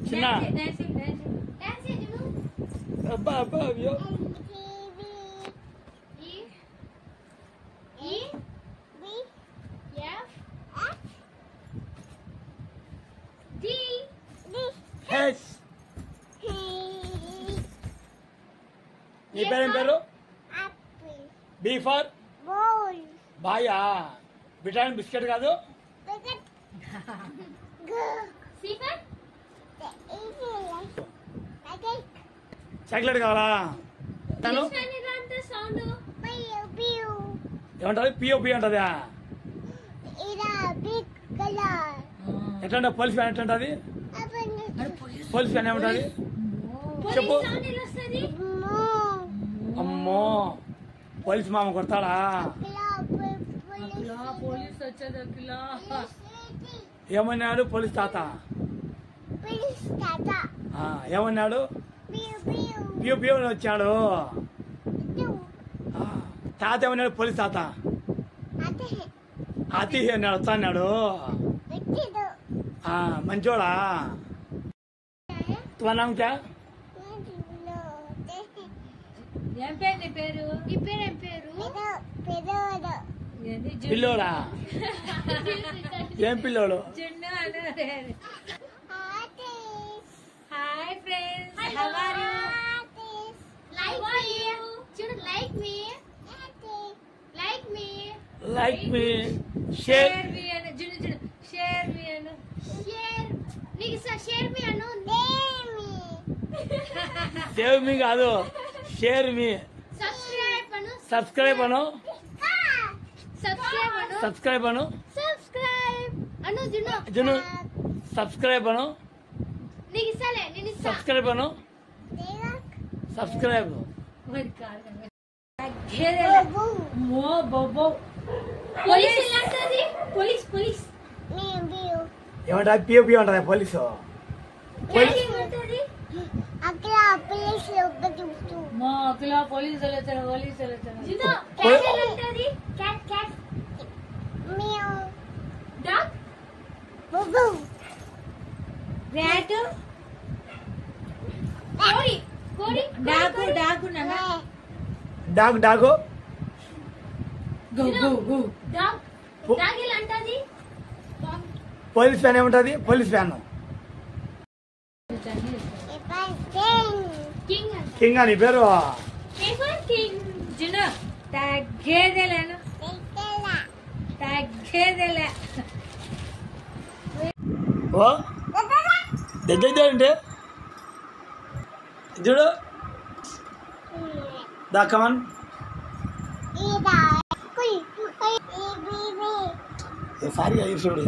చిన్న అబ్బా అబ్బా అయ్యో నీ పేరేం పేరు? బి ఫర్ బాయా. విటమిన్ బిస్కెట్ కాదు. చాక్లెట్ కావాలా? ఏమంటది? పిఓపి అంటదా? ఎట్లా పోలీస్ ఫ్యాన్ ఎట్లుంటది? పోలీస్ ఫ్యాన్ ఏమంటది చెప్పు. అమ్మో పోలీస్ మామ కొడతాడా? ఏమన్నాడు పోలీస్ తాత? ఏమన్నాడు? పియో పియో వచ్చాడు. తాత ఏమన్నాడు? పోలీస్ తాత అతి అన్నాడు, వస్తా అన్నాడు. మంచోడా? తుమ్మ నామ్ క్యా? పిల్లోడా? ఏం పిల్లోడు? Hi friends, how are you? Like me share me అను జును షేర్ మీ అను షేర్ మీ అను సేవ్ మీ కాదు, షేర్ మీ. సబ్స్క్రైబ్ అను సబ్స్క్రైబ్ అను జును సబ్స్క్రైబ్ అను సబ్స్క్రైబ్ అను సబ్స్క్రైబ్. ఏమంటా? పియో పియో అంటదా police? Dog dog police van ఏముంటది? పోలీస్ ఫ్యాన్ కింగ్ అని పేరు. ఓ దగ్గర అంటే చూడు దా కమన్. సారీ చూడు